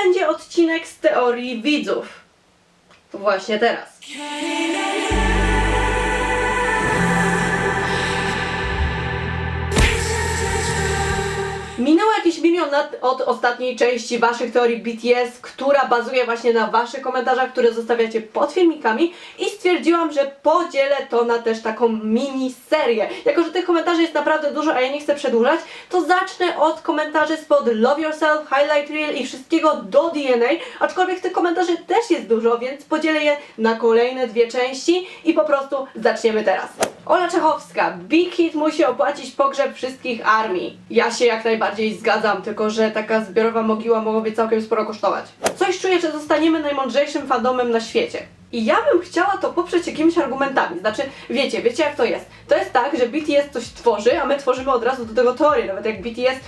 będzie odcinek z teorii widzów. Właśnie teraz. Minęło jakieś milion lat od ostatniej części waszych teorii BTS, która bazuje właśnie na waszych komentarzach, które zostawiacie pod filmikami i stwierdziłam, że podzielę to na też taką mini serię. Jako że tych komentarzy jest naprawdę dużo, a ja nie chcę przedłużać, to zacznę od komentarzy spod Love Yourself, Highlight Reel i wszystkiego do DNA, aczkolwiek tych komentarzy też jest dużo, więc podzielę je na kolejne dwie części i po prostu zaczniemy teraz. Ola Czechowska. Big Hit musi opłacić pogrzeb wszystkich armii. Ja się jak najbardziej zgadzam, tylko że taka zbiorowa mogiła mogłaby całkiem sporo kosztować. Coś czuję, że zostaniemy najmądrzejszym fandomem na świecie. I ja bym chciała to poprzeć jakimiś argumentami. Znaczy, wiecie jak to jest. To jest tak, że BTS coś tworzy, a my tworzymy od razu do tego teorię. Nawet jak BTS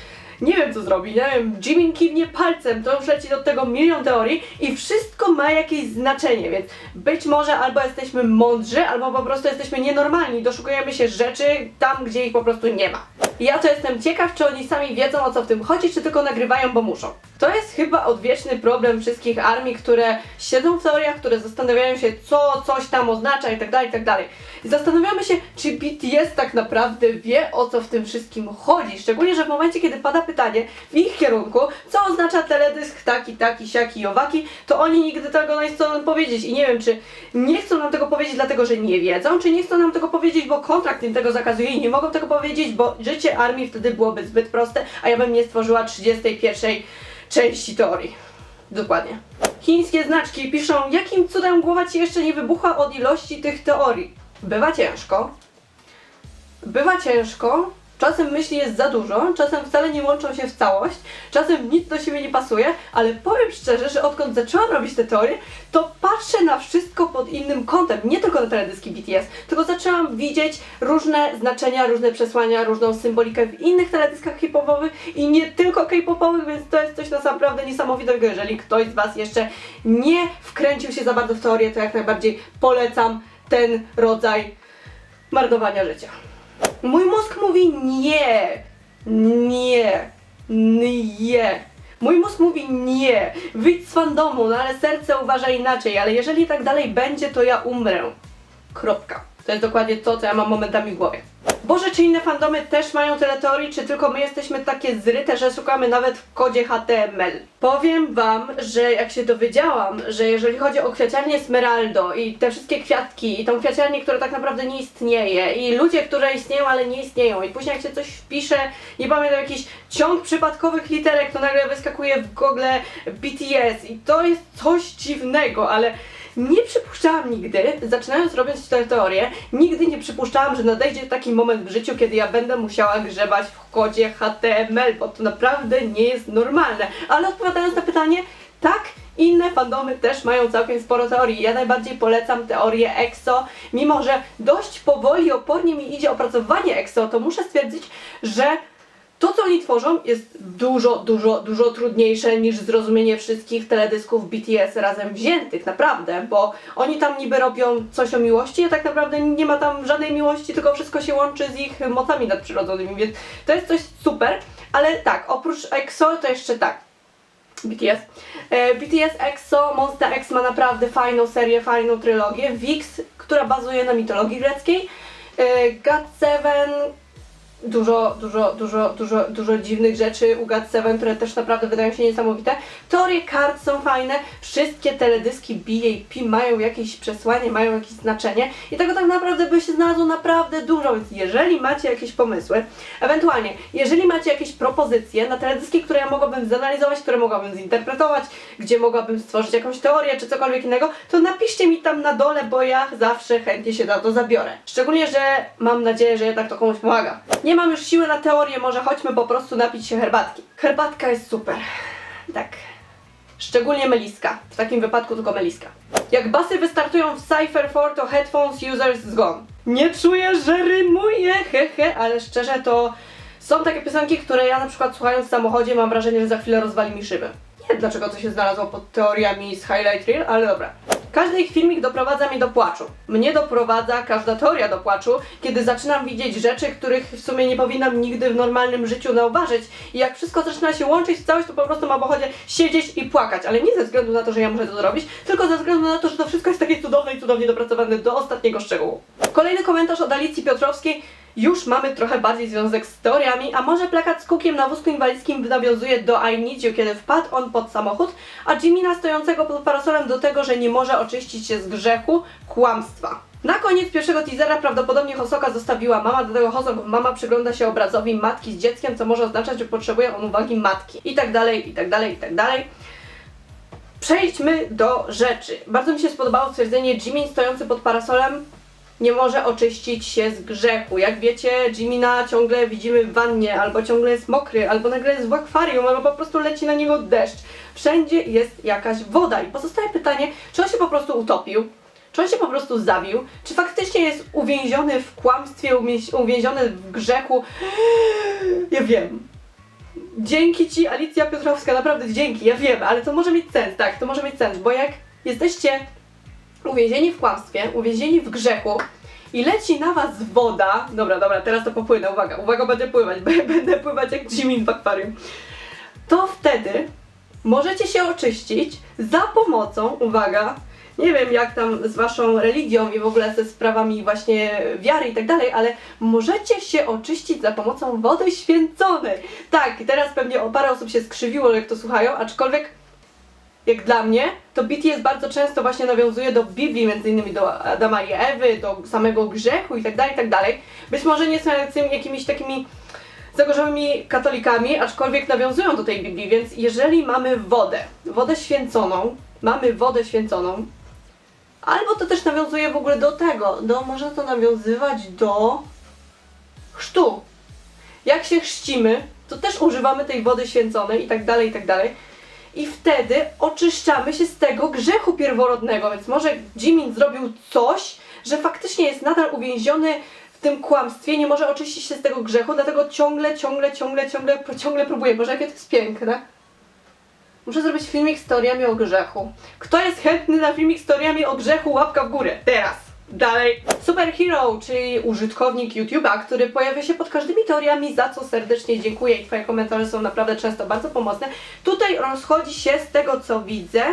nie wiem co zrobi, nie wiem, Jimin kiwnie palcem, to już leci do tego milion teorii i wszystko ma jakieś znaczenie, więc być może albo jesteśmy mądrzy, albo po prostu jesteśmy nienormalni, doszukujemy się rzeczy tam, gdzie ich po prostu nie ma. Ja to jestem ciekaw, czy oni sami wiedzą, o co w tym chodzi, czy tylko nagrywają, bo muszą. To jest chyba odwieczny problem wszystkich armii, które siedzą w teoriach, które zastanawiają się, co coś tam oznacza itd., itd. I zastanawiamy się, czy BTS tak naprawdę wie, o co w tym wszystkim chodzi. Szczególnie, że w momencie, kiedy pada pytanie w ich kierunku, co oznacza teledysk taki, siaki i owaki, to oni nigdy tego nie chcą nam powiedzieć. I nie wiem, czy nie chcą nam tego powiedzieć dlatego, że nie wiedzą, czy nie chcą nam tego powiedzieć, bo kontrakt im tego zakazuje i nie mogą tego powiedzieć, bo życie armii wtedy byłoby zbyt proste, a ja bym nie stworzyła 31 części teorii. Dokładnie. Chińskie znaczki piszą, jakim cudem głowa ci jeszcze nie wybuchła od ilości tych teorii. Bywa ciężko. Bywa ciężko. Czasem myśli jest za dużo, czasem wcale nie łączą się w całość, czasem nic do siebie nie pasuje, ale powiem szczerze, że odkąd zaczęłam robić te teorie, to patrzę na wszystko pod innym kątem, nie tylko na teledyski BTS, tylko zaczęłam widzieć różne znaczenia, różne przesłania, różną symbolikę w innych teledyskach hip-hopowych i nie tylko k-popowych, więc to jest coś naprawdę niesamowitego. Jeżeli ktoś z was jeszcze nie wkręcił się za bardzo w teorię, to jak najbardziej polecam ten rodzaj marnowania życia. Mój mózg mówi nie. Mój mózg mówi nie. Wyjdź z fandomu, no ale serce uważa inaczej, ale jeżeli tak dalej będzie, to ja umrę. Kropka. To jest dokładnie to, co ja mam momentami w głowie. Boże, czy inne fandomy też mają tyle teorii, czy tylko my jesteśmy takie zryte, że szukamy nawet w kodzie HTML? Powiem wam, że jak się dowiedziałam, że jeżeli chodzi o kwiaciarnię Smeraldo i te wszystkie kwiatki i tą kwiaciarnię, która tak naprawdę nie istnieje i ludzie, którzy istnieją, ale nie istnieją i później jak się coś wpisze, nie pamiętam, jakiś ciąg przypadkowych literek, to nagle wyskakuje w Google BTS i to jest coś dziwnego, ale nie przypuszczałam nigdy, zaczynając robić tę teorię, nigdy nie przypuszczałam, że nadejdzie taki moment w życiu, kiedy ja będę musiała grzebać w kodzie HTML, bo to naprawdę nie jest normalne. Ale odpowiadając na pytanie, tak, inne fandomy też mają całkiem sporo teorii. Ja najbardziej polecam teorię EXO, mimo że dość powoli, opornie mi idzie opracowanie EXO, to muszę stwierdzić, że to, co oni tworzą, jest dużo trudniejsze niż zrozumienie wszystkich teledysków BTS razem wziętych, naprawdę, bo oni tam niby robią coś o miłości, a tak naprawdę nie ma tam żadnej miłości, tylko wszystko się łączy z ich mocami nadprzyrodzonymi, więc to jest coś super, ale tak, oprócz EXO to jeszcze tak. BTS EXO, Monsta X ma naprawdę fajną serię, fajną trylogię, VIXX, która bazuje na mitologii greckiej, GOT7, dużo dziwnych rzeczy u GOT7, które też naprawdę wydają się niesamowite. Teorie kart są fajne, wszystkie teledyski BAP mają jakieś przesłanie, mają jakieś znaczenie i tego tak naprawdę by się znalazło naprawdę dużo, więc jeżeli macie jakieś pomysły, ewentualnie, jeżeli macie jakieś propozycje na teledyski, które ja mogłabym zanalizować, które mogłabym zinterpretować, gdzie mogłabym stworzyć jakąś teorię czy cokolwiek innego, to napiszcie mi tam na dole, bo ja zawsze chętnie się na to zabiorę. Szczególnie, że mam nadzieję, że jednak to komuś pomaga. Nie mam już siły na teorię, może chodźmy po prostu napić się herbatki. Herbatka jest super. Tak. Szczególnie meliska. W takim wypadku tylko meliska. Jak basy wystartują w Cypher 4, to headphones users gone. Nie czuję, że rymuję, hehe, ale szczerze to są takie piosenki, które ja na przykład słuchając w samochodzie mam wrażenie, że za chwilę rozwali mi szyby. Nie wiem dlaczego to się znalazło pod teoriami z Highlight Reel, ale dobra. Każdy ich filmik doprowadza mnie do płaczu. Mnie doprowadza każda teoria do płaczu, kiedy zaczynam widzieć rzeczy, których w sumie nie powinnam nigdy w normalnym życiu zauważyć. I jak wszystko zaczyna się łączyć w całość, to po prostu mam ochotę siedzieć i płakać. Ale nie ze względu na to, że ja muszę to zrobić, tylko ze względu na to, że to wszystko jest takie cudowne i cudownie dopracowane do ostatniego szczegółu. Kolejny komentarz od Alicji Piotrowskiej. Już mamy trochę bardziej związek z teoriami, a może plakat z Cookiem na wózku inwalidzkim nawiązuje do I Need You, kiedy wpadł on pod samochód, a Jimina stojącego pod parasolem do tego, że nie może oczyścić się z grzechu kłamstwa. Na koniec pierwszego teasera prawdopodobnie Hosoka zostawiła mama, do tego Hosok mama przygląda się obrazowi matki z dzieckiem, co może oznaczać, że potrzebuje on uwagi matki. I tak dalej, i tak dalej, i tak dalej. Przejdźmy do rzeczy. Bardzo mi się spodobało stwierdzenie Jimin stojący pod parasolem nie może oczyścić się z grzechu. Jak wiecie, Jimina ciągle widzimy w wannie, albo ciągle jest mokry, albo nagle jest w akwarium, albo po prostu leci na niego deszcz. Wszędzie jest jakaś woda i pozostaje pytanie, czy on się po prostu utopił, czy on się po prostu zabił, czy faktycznie jest uwięziony w kłamstwie, uwięziony w grzechu. Ja wiem. Dzięki Ci, Alicja Piotrowska, naprawdę dzięki, ja wiem, ale to może mieć sens, tak, to może mieć sens, bo jak jesteście uwięzieni w kłamstwie, uwięzieni w grzechu i leci na was woda, dobra, teraz to popłynę, uwaga, będę pływać, będę pływać jak Jimin w akwarium, to wtedy możecie się oczyścić za pomocą, uwaga, nie wiem jak tam z waszą religią i w ogóle ze sprawami właśnie wiary i tak dalej, ale możecie się oczyścić za pomocą wody święconej. Tak, i teraz pewnie parę osób się skrzywiło, jak to słuchają, aczkolwiek jak dla mnie, to BTS bardzo często właśnie nawiązuje do Biblii, między innymi do Adama i Ewy, do samego grzechu i tak dalej, i tak dalej. Być może nie są jakimiś takimi zagorzałymi katolikami, aczkolwiek nawiązują do tej Biblii, więc jeżeli mamy wodę święconą, albo to też nawiązuje w ogóle do tego, można to nawiązywać do chrztu. Jak się chrzcimy, to też używamy tej wody święconej i tak dalej, i tak dalej. I wtedy oczyszczamy się z tego grzechu pierworodnego, więc może Jimin zrobił coś, że faktycznie jest nadal uwięziony w tym kłamstwie, nie może oczyścić się z tego grzechu, dlatego ciągle próbuje. Boże, jakie to jest piękne. Muszę zrobić filmik z teoriami o grzechu. Kto jest chętny na filmik z teoriami o grzechu? Łapka w górę. Teraz. Dalej. Superhero, czyli użytkownik YouTube'a, który pojawia się pod każdymi teoriami, za co serdecznie dziękuję i Twoje komentarze są naprawdę często bardzo pomocne. Tutaj rozchodzi się, z tego co widzę,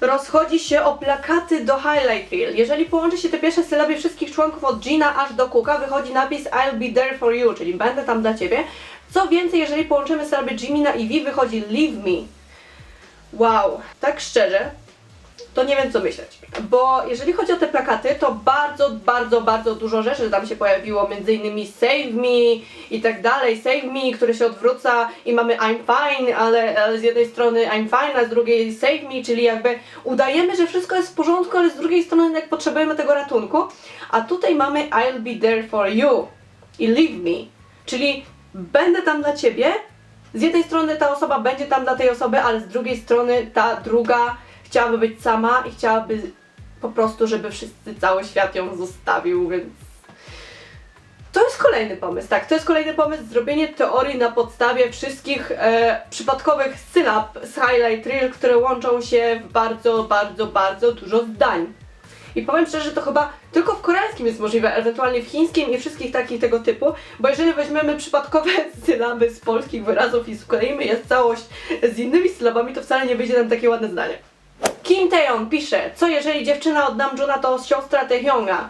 rozchodzi się o plakaty do Highlight Reel. Jeżeli połączy się te pierwsze sylaby wszystkich członków od Gina aż do Cooka, wychodzi napis I'll be there for you, czyli będę tam dla Ciebie. Co więcej, jeżeli połączymy sylaby Jimina i V, wychodzi leave me. Wow, tak szczerze, to nie wiem co myśleć, bo jeżeli chodzi o te plakaty, to bardzo dużo rzeczy tam się pojawiło, między innymi save me i tak dalej, save me, który się odwróca i mamy I'm fine, ale z jednej strony I'm fine, a z drugiej save me, czyli jakby udajemy, że wszystko jest w porządku, ale z drugiej strony jak potrzebujemy tego ratunku, a tutaj mamy I'll be there for you i leave me, czyli będę tam dla Ciebie, z jednej strony ta osoba będzie tam dla tej osoby, ale z drugiej strony ta druga chciałaby być sama i chciałaby po prostu, żeby wszyscy, cały świat ją zostawił, więc to jest kolejny pomysł, tak, to jest kolejny pomysł, zrobienie teorii na podstawie wszystkich przypadkowych sylab z Highlight Reel, które łączą się w bardzo dużo zdań. I powiem szczerze, że to chyba tylko w koreańskim jest możliwe, ewentualnie w chińskim i wszystkich takich tego typu, bo jeżeli weźmiemy przypadkowe sylaby z polskich wyrazów i skleimy je całość z innymi sylabami, to wcale nie wyjdzie nam takie ładne zdanie. Kim Taeyeon pisze, co jeżeli dziewczyna od Namjoona to siostra Taehyunga?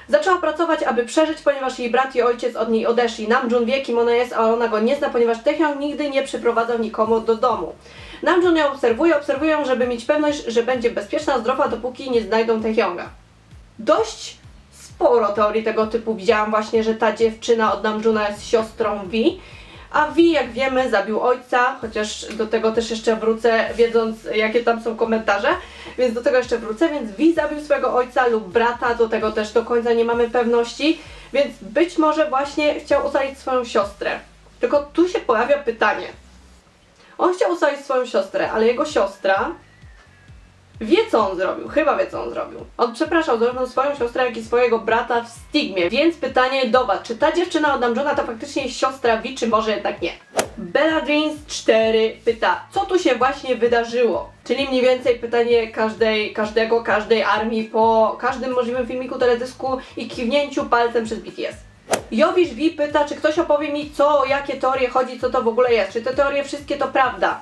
Zaczęła pracować, aby przeżyć, ponieważ jej brat i ojciec od niej odeszli. Namjoon wie, kim ona jest, a ona go nie zna, ponieważ Taehyung nigdy nie przyprowadzał nikomu do domu. Namjoon ją obserwują, żeby mieć pewność, że będzie bezpieczna, zdrowa, dopóki nie znajdą Taehyunga. Dość sporo teorii tego typu widziałam właśnie, że ta dziewczyna od Namjoona jest siostrą V. A V, jak wiemy, zabił ojca, chociaż do tego też jeszcze wrócę, wiedząc jakie tam są komentarze, więc do tego jeszcze wrócę, więc V zabił swojego ojca lub brata, do tego też do końca nie mamy pewności, więc być może właśnie chciał ocalić swoją siostrę. Tylko tu się pojawia pytanie. On chciał ocalić swoją siostrę, ale jego siostra wie co on zrobił, chyba wie co on zrobił. On przepraszał zarówno swoją siostrę, jak i swojego brata w Stigmie, więc pytanie do was, czy ta dziewczyna od Namjoona to faktycznie jest siostra Vi, czy może jednak nie? Belladreams 4 pyta, co tu się właśnie wydarzyło? Czyli mniej więcej pytanie każdej armii po każdym możliwym filmiku, teledysku i kiwnięciu palcem przez BTS. Jowisz V pyta, czy ktoś opowie mi o jakie teorie chodzi, co to w ogóle jest, czy te teorie wszystkie to prawda?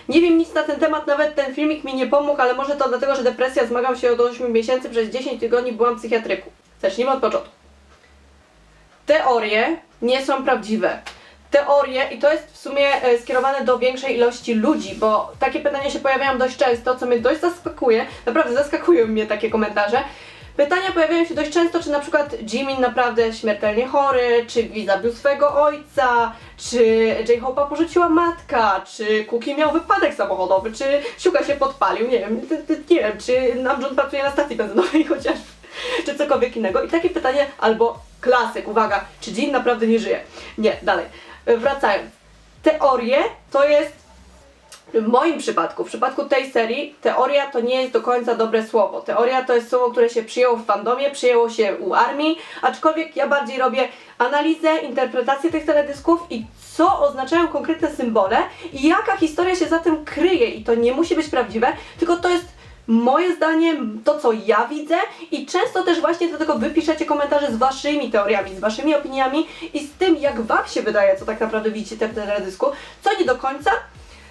Nie wiem nic na ten temat, nawet ten filmik mi nie pomógł, ale może to dlatego, że depresja, zmagam się od 8 miesięcy, przez 10 tygodni byłam w psychiatryku. Zacznijmy od początku. Teorie nie są prawdziwe. Teorie, i to jest w sumie skierowane do większej ilości ludzi, bo takie pytania się pojawiają dość często, co mnie dość zaskakuje, naprawdę zaskakują mnie takie komentarze. Pytania pojawiają się dość często, czy na przykład Jimin naprawdę śmiertelnie chory, czy V zabił swojego ojca, czy J-Hope'a porzuciła matka, czy Cookie miał wypadek samochodowy, czy Suga się podpalił, nie wiem, czy Namjoon pracuje na stacji benzynowej chociaż, czy cokolwiek innego. I takie pytanie, albo klasyk, uwaga, czy Jin naprawdę nie żyje? Nie, dalej. Wracając. Teorie to jest w moim przypadku, w przypadku tej serii, teoria to nie jest do końca dobre słowo. Teoria to jest słowo, które się przyjęło w fandomie, przyjęło się u armii, aczkolwiek ja bardziej robię analizę, interpretację tych teledysków i co oznaczają konkretne symbole i jaka historia się za tym kryje. I to nie musi być prawdziwe, tylko to jest moje zdanie, to co ja widzę i często też właśnie dlatego wy piszecie komentarze z waszymi teoriami, z waszymi opiniami i z tym, jak wam się wydaje, co tak naprawdę widzicie w teledysku, co nie do końca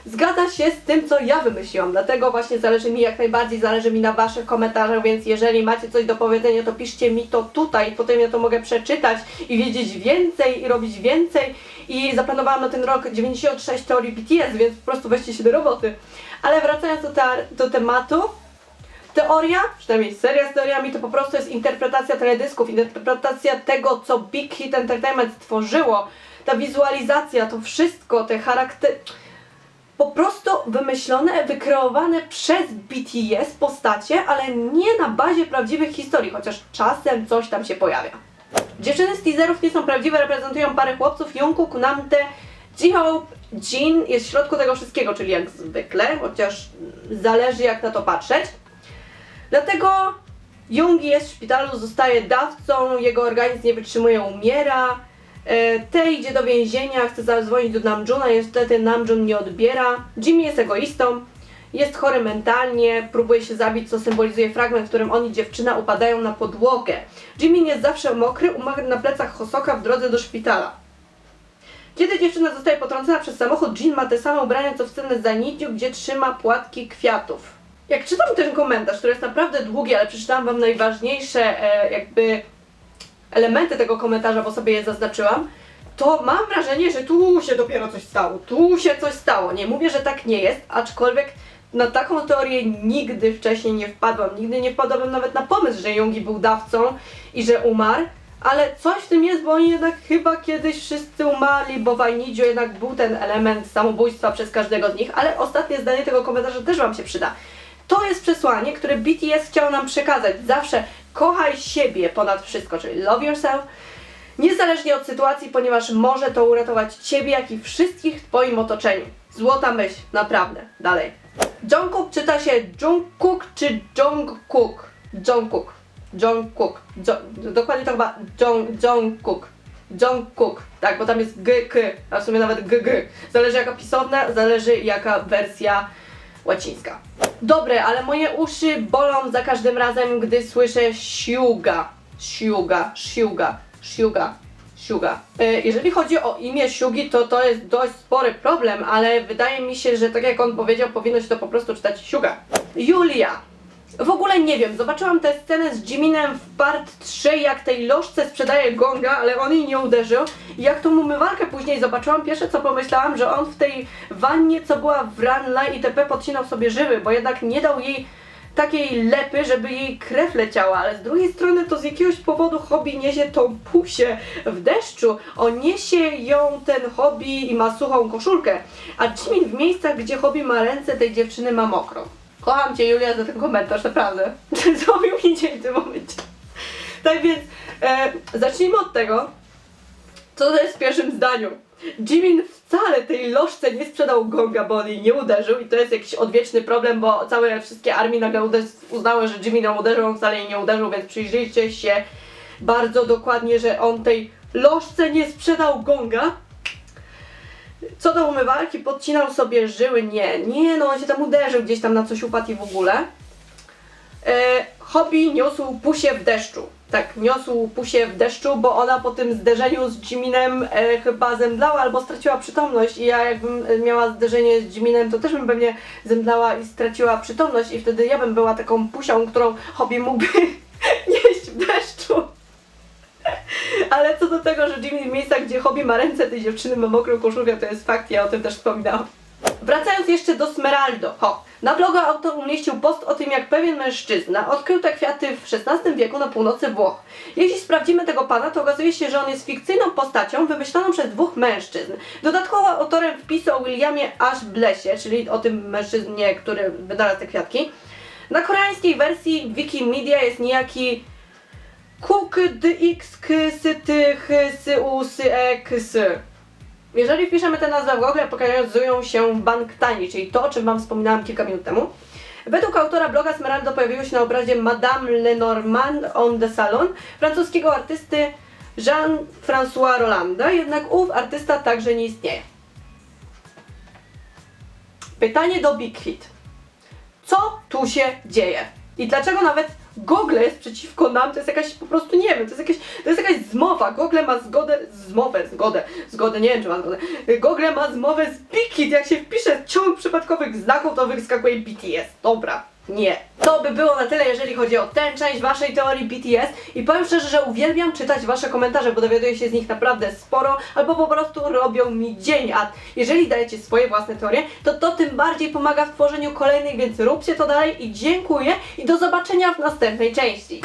zgadza się z tym, co ja wymyśliłam, dlatego właśnie zależy mi, jak najbardziej zależy mi na waszych komentarzach, więc jeżeli macie coś do powiedzenia, to piszcie mi to tutaj, potem ja to mogę przeczytać i wiedzieć więcej i robić więcej i zaplanowałam na ten rok 96 teorii BTS, więc po prostu weźcie się do roboty. Ale wracając do tematu, teoria, przynajmniej seria z teoriami, to po prostu jest interpretacja teledysków, interpretacja tego, co Big Hit Entertainment stworzyło, ta wizualizacja, to wszystko, te charaktery, po prostu wymyślone, wykreowane przez BTS postacie, ale nie na bazie prawdziwych historii, chociaż czasem coś tam się pojawia. Dziewczyny z teaserów nie są prawdziwe, reprezentują parę chłopców, Jungkook, Namte, J-Hope, Jin jest w środku tego wszystkiego, czyli jak zwykle, chociaż zależy jak na to patrzeć. Dlatego Yoongi jest w szpitalu, zostaje dawcą, jego organizm nie wytrzymuje, umiera. Tae idzie do więzienia, chce zadzwonić do Namjoona, niestety Namjoon nie odbiera. Jimmy jest egoistą, jest chory mentalnie, próbuje się zabić, co symbolizuje fragment, w którym on i dziewczyna upadają na podłogę. Jimin jest zawsze mokry, umarł na plecach Hosoka w drodze do szpitala. Kiedy dziewczyna zostaje potrącona przez samochód, Jin ma te same ubrania co w scenę z Zanicju, gdzie trzyma płatki kwiatów. Jak czytam ten komentarz, który jest naprawdę długi, ale przeczytałam wam najważniejsze elementy tego komentarza, bo sobie je zaznaczyłam, to mam wrażenie, że tu się dopiero coś stało, tu się coś stało. Nie mówię, że tak nie jest, aczkolwiek na taką teorię nigdy wcześniej nie wpadłam. Nigdy nie wpadłabym nawet na pomysł, że Yoongi był dawcą i że umarł, ale coś w tym jest, bo oni jednak chyba kiedyś wszyscy umarli, bo w I Need You jednak był ten element samobójstwa przez każdego z nich, ale ostatnie zdanie tego komentarza też wam się przyda. To jest przesłanie, które BTS chciał nam przekazać. Zawsze kochaj siebie ponad wszystko, czyli love yourself, niezależnie od sytuacji, ponieważ może to uratować ciebie, jak i wszystkich w twoim otoczeniu. Złota myśl, naprawdę. Dalej. Jungkook czyta się Jungkook czy Jungkook? Jungkook. Jungkook. Dokładnie to chyba Jungkook. Jungkook. Tak, bo tam jest g-k, a w sumie nawet g-g. Zależy jaka pisowna, zależy jaka wersja łacińska. Dobre, ale moje uszy bolą za każdym razem, gdy słyszę Suga. Suga. Jeżeli chodzi o imię Sugi, to jest dość spory problem, ale wydaje mi się, że tak jak on powiedział, powinno się to po prostu czytać Suga. Julia. W ogóle nie wiem, zobaczyłam tę scenę z Jiminem w part 3, jak tej lożce sprzedaje gonga, ale on jej nie uderzył. I jak tą umywalkę później zobaczyłam, pierwsze co pomyślałam, że on w tej wannie, co była w Ranla itp. Podcinał sobie żyły, bo jednak nie dał jej takiej lepy, żeby jej krew leciała, ale z drugiej strony to z jakiegoś powodu Hobby niesie tą pusię w deszczu. On niesie ją ten Hobby i ma suchą koszulkę, a Jimin w miejscach, gdzie Hobby ma ręce, tej dziewczyny ma mokrą. Kocham cię, Julia, za ten komentarz, naprawdę. Zrobił mi dzień w tym momencie. Tak więc, zacznijmy od tego, co to jest w pierwszym zdaniu. Jimin wcale tej lożce nie sprzedał gonga, bo on jej nie uderzył i to jest jakiś odwieczny problem, bo wszystkie armie nagle uznały, że Jimmy ją uderzył, on wcale jej nie uderzył, więc przyjrzyjcie się bardzo dokładnie, że on tej lożce nie sprzedał gonga. Co do umywalki, podcinał sobie żyły? Nie, no on się tam uderzył, gdzieś tam na coś upadł i w ogóle. Hobby niósł Pusię w deszczu. Tak, niósł Pusię w deszczu, bo ona po tym zderzeniu z Jiminem chyba zemdlała albo straciła przytomność i ja jakbym miała zderzenie z Jiminem, to też bym pewnie zemdlała i straciła przytomność i wtedy ja bym była taką Pusią, którą Hobby mógłby nieść w deszczu. Ale co do tego, że Jimmy w miejscach, gdzie Hobby ma ręce tej dziewczyny, ma mokrą koszulkę, to jest fakt, ja o tym też wspominałam. Wracając jeszcze do Smeraldo. Na blogu autor umieścił post o tym, jak pewien mężczyzna odkrył te kwiaty w XVI wieku na północy Włoch. Jeśli sprawdzimy tego pana, to okazuje się, że on jest fikcyjną postacią wymyśloną przez dwóch mężczyzn. Dodatkowo autorem wpisu o Williamie Ashblessie, czyli o tym mężczyznie, który wynalazł te kwiatki. Na koreańskiej wersji Wikimedia jest niejaki Kuk dx ks. Jeżeli wpiszemy tę nazwę w Google, pokazują się Bangtani, czyli to, o czym wam wspominałam kilka minut temu. Według autora bloga Smeraldo pojawiło się na obrazie Madame Lenormand on the Salon francuskiego artysty Jean-François Rolanda, jednak ów artysta także nie istnieje. Pytanie do Big Hit. Co tu się dzieje? I dlaczego nawet Google jest przeciwko nam? To jest jakaś po prostu, nie wiem, to jest jakaś zmowa. Google ma zgodę, nie wiem czy ma zgodę. Google ma zmowę z Big Hit. Jak się wpisze ciąg przypadkowych znaków, to wyskakuje BTS. Dobra. Nie. To by było na tyle, jeżeli chodzi o tę część waszej teorii BTS i powiem szczerze, że uwielbiam czytać wasze komentarze, bo dowiaduję się z nich naprawdę sporo, albo po prostu robią mi dzień, a jeżeli dajecie swoje własne teorie, to tym bardziej pomaga w tworzeniu kolejnych, więc róbcie to dalej i dziękuję i do zobaczenia w następnej części.